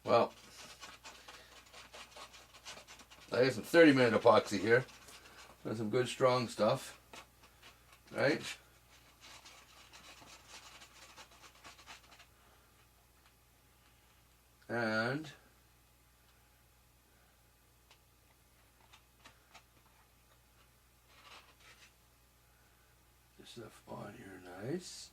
Well, I got some 30-minute epoxy here. Got some good strong stuff, right? And this stuff on here, nice.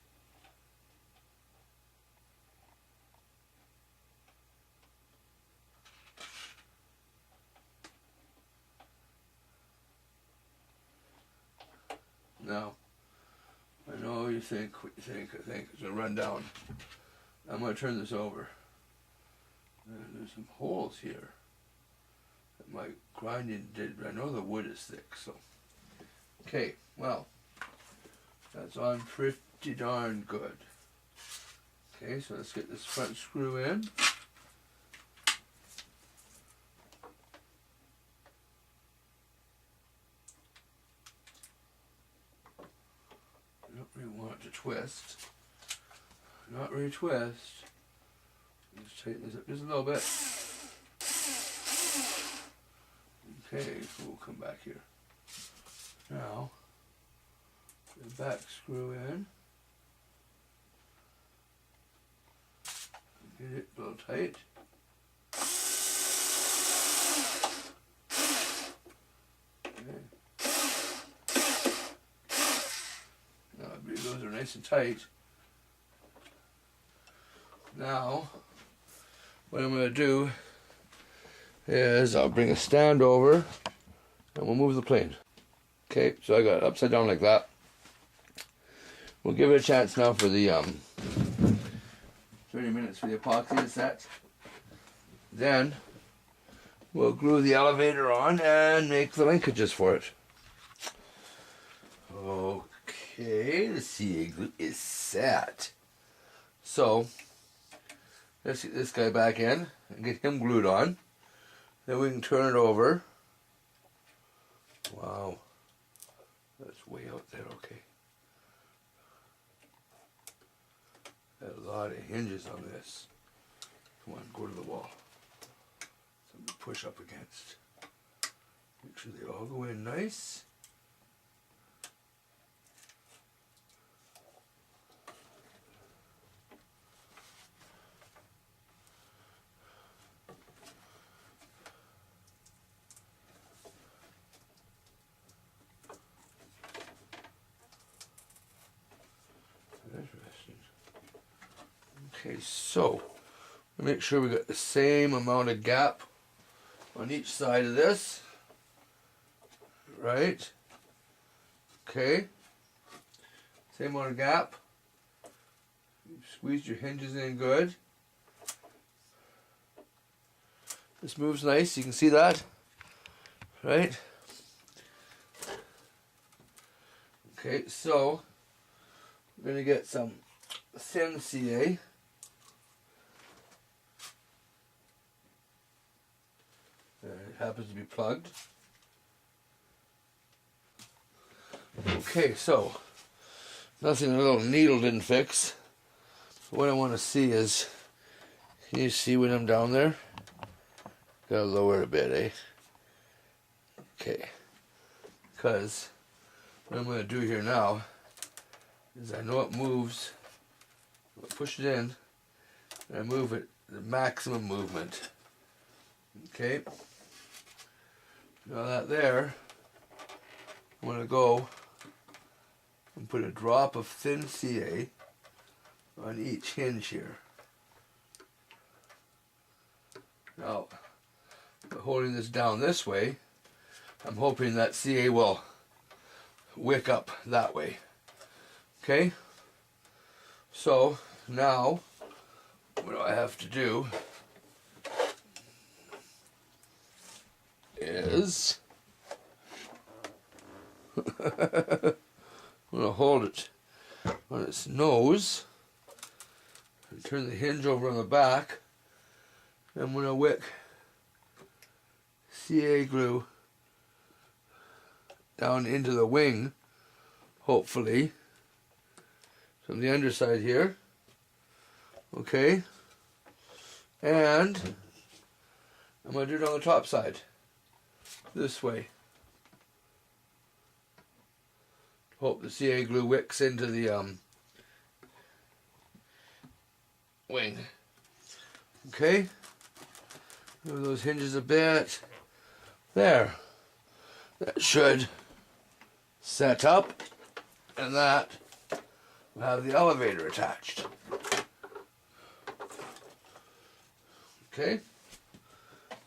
Now, I know you think what you think. I think it's going to run down. I'm going to turn this over. And there's some holes here that my grinding did. I know the wood is thick, so. Okay, well, that's on pretty darn good. Okay, so let's get this front screw in. I don't really want it to twist. Not really twist. Let's tighten this up just a little bit. Okay, so we'll come back here. Now, the back screw in. Get it a little tight. Okay. Now, those are nice and tight. Now, what I'm going to do is I'll bring a stand over and we'll move the plane. Okay, so I got it upside down like that. We'll give it a chance now for the 30 minutes for the epoxy to set. Then we'll glue the elevator on and make the linkages for it. Okay, the CA glue is set. So let's get this guy back in and get him glued on. Then we can turn it over. Wow, that's way out there, okay. Got a lot of hinges on this. Come on, go to the wall. Something to push up against. Make sure they all go in nice. Okay, so make sure we got the same amount of gap on each side of this, right? Okay, same amount of gap. Squeeze your hinges in good. This moves nice, you can see that, right? Okay, so we're going to get some thin CA. It happens to be plugged. Okay, so nothing a little needle didn't fix. What I want to see is, can you see when I'm down there? Gotta lower it a bit, eh? Okay, because what I'm going to do here now is I know it moves. I push it in and I move it the maximum movement. Okay, now that there, I'm going to go and put a drop of thin CA on each hinge here. Now, by holding this down this way, I'm hoping that CA will wick up that way. Okay, so now what do I have to do is I'm going to hold it on its nose and turn the hinge over on the back. I'm going to wick CA glue down into the wing, hopefully, from the underside here. Okay, And I'm going to do it on the top side. This way. Hope the CA glue wicks into the wing. Okay. Move those hinges a bit. There. That should set up, and that will have the elevator attached. Okay.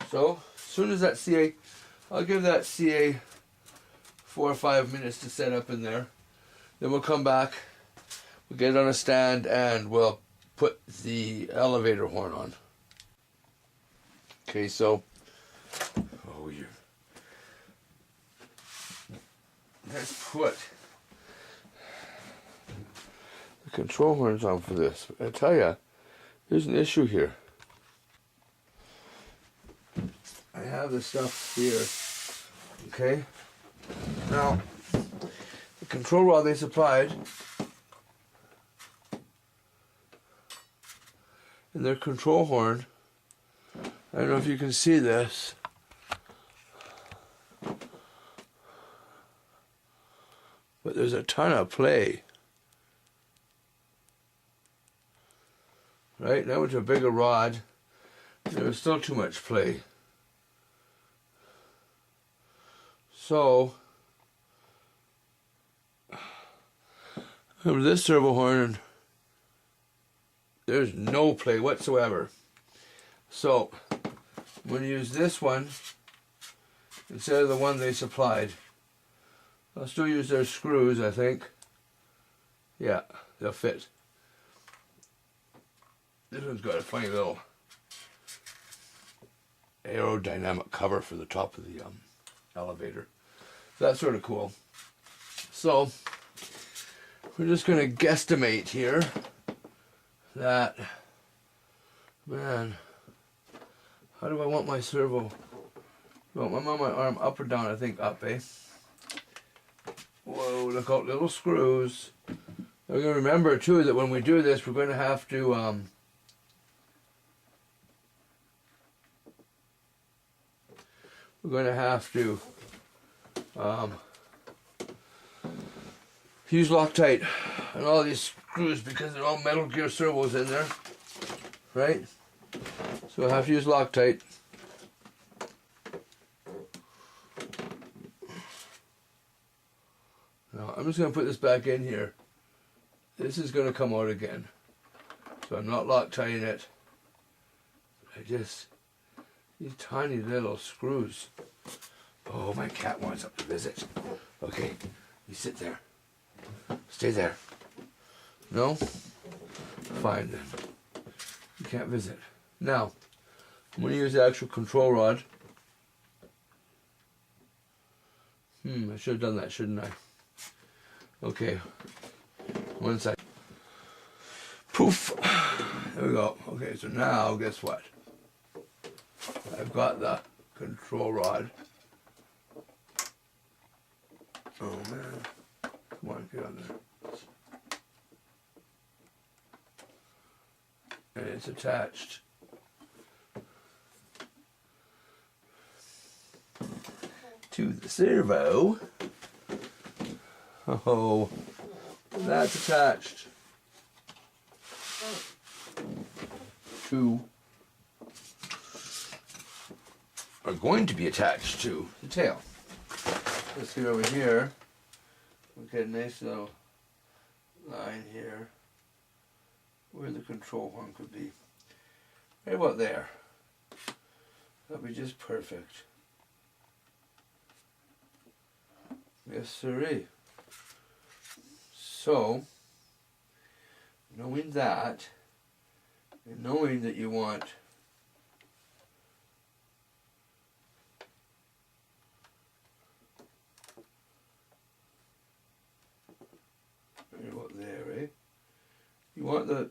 So, as soon as that CA, I'll give that CA 4 or 5 minutes to set up in there. Then we'll come back, we'll get it on a stand, and we'll put the elevator horn on. Okay, so, let's put the control horns on for this. I tell you, there's an issue here. I have this stuff here, okay? Now, the control rod they supplied and their control horn, I don't know if you can see this, but there's a ton of play. Right? That was a bigger rod. There was still too much play. So, with this servo horn, there's no play whatsoever. So, I'm going to use this one instead of the one they supplied. I'll still use their screws, I think. Yeah, they'll fit. This one's got a funny little aerodynamic cover for the top of the elevator. That's sort of cool. So, we're just going to guesstimate here that, man, how do I want my servo? Well, I want my arm up or down? I think up, eh? Whoa, look out, little screws. We're going to remember, too, that when we do this, we're going to have to, use Loctite on all these screws because they're all Metal Gear servos in there, right? So I have to use Loctite. Now I'm just going to put this back in here. This is going to come out again, so I'm not Loctiting it. These tiny little screws. Oh, my cat wants up to visit. Okay, you sit there. Stay there. No? Fine then. You can't visit. Now, I'm going to use the actual control rod. I should have done that, shouldn't I? Okay. One sec. Poof. There we go. Okay, so now, guess what? I've got the control rod. Oh man. Come on, get on there. And it's attached to the servo. Oh, that's attached to, are going to be attached to the tail. Let's get over here. We'll get a nice little line here where the control horn could be. Right about there. That'll be just perfect. Yes, sirree. So, knowing that, and knowing that you want right about there, eh? You want the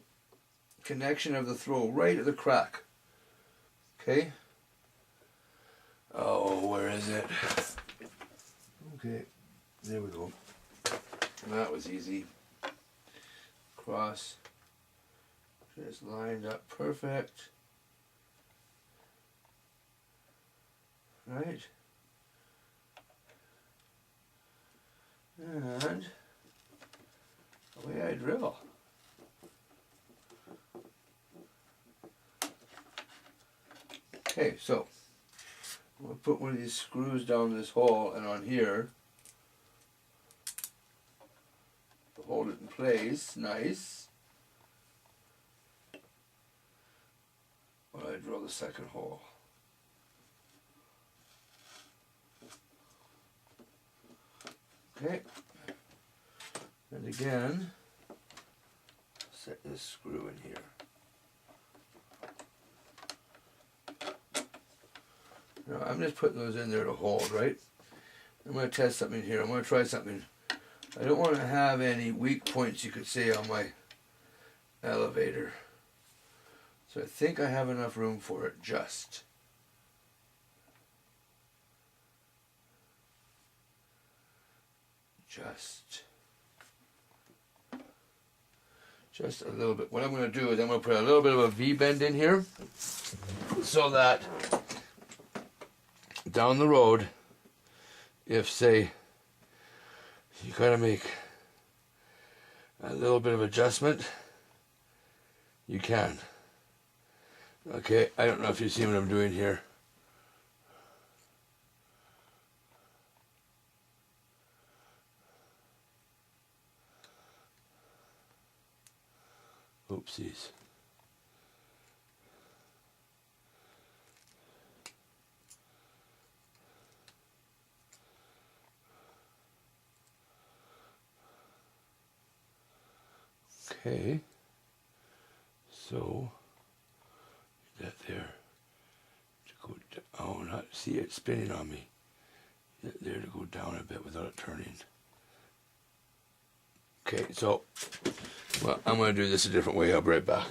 connection of the throw right at the crack. Okay? Oh, where is it? Okay, there we go. That was easy. Cross. Just lined up perfect. Right. And away I drill. Okay, so I'm going to put one of these screws down this hole and on here to hold it in place, nice. While I drill the second hole. Okay, and again, set this screw in here. Now I'm just putting those in there to hold, right? I'm going to test something here. I'm going to try something. I don't want to have any weak points, you could say, on my elevator. So I think I have enough room for it, just a little bit. What I'm going to do is I'm going to put a little bit of a V-bend in here so that down the road, if, say, you got to make a little bit of adjustment, you can. Okay, I don't know if you see what I'm doing here. Oopsies. Okay, so that there to go down. Oh, not see it spinning on me. That there to go down a bit without it turning. Okay, so well, I'm going to do this a different way. I'll be right back.